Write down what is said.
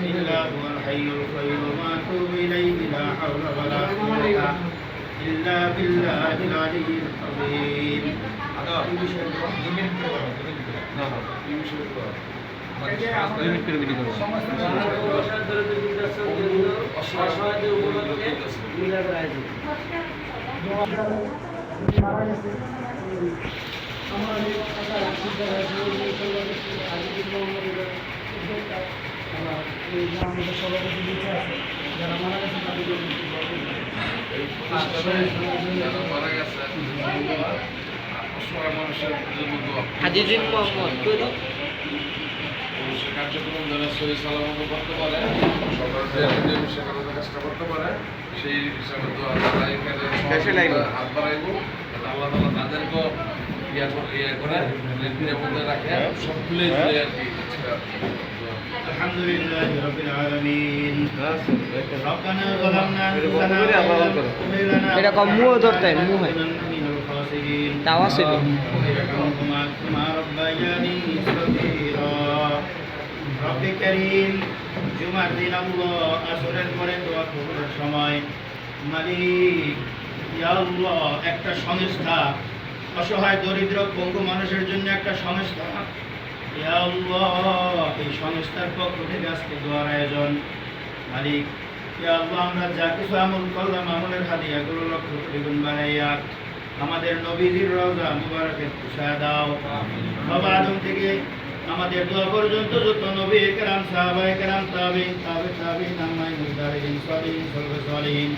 إلا هو الحي القيوم وأتوب إليه لا حول ولا قوة إلا بالله العلي العظيم আমাদের সভাপতি দিতে আছে যারা মারা গেছে তাদের হাজিদিন মোহাম্মদ কার্যক্রম যারা সহি সালামত করতে পারে সরকার কাজটা করতে পারে সেই হিসাবে তো হাত বাড়াইব আল্লাহ তালা তাদেরকেও ইয়ে করে লেনদেনের মধ্যে রাখে সবগুলোই দিলে আর কি الحمد لله رب العالمين ربنا ظلمنا أنفسنا এরকম মুহ ধরতে মুহ من الخاسرين দাওয়া ছিল ارحمهما كما ربياني صغيرا رب كريم জুমার দিন আল্লাহ আসরের পরে দোয়া কবুলের সময় মালিক ইয়া আল্লাহ একটা সংস্থা অসহায় দরিদ্র পঙ্গু মানুষের জন্য একটা সংস্থা ইয়া আল্লাহ এই সংস্থার পক্ষ থেকে আজকে দোয়ার আয়োজন মালিক ইয়া আল্লাহ আমরা যা কিছু আমল করলাম আমলের হাদিয়াগুলো লক্ষ কোটি গুণ বানাইয়া আমাদের নবীজির রওজা মুবারকে পৌঁছায় দাও বাবা আদম থেকে আমাদের দোয়া পর্যন্ত যত নবী کرام সাহাবায়ে کرام তাবিঈন তাবে তাবিঈন আম্মায়ে মুদারিন সালিহিন সলবে সালিহিন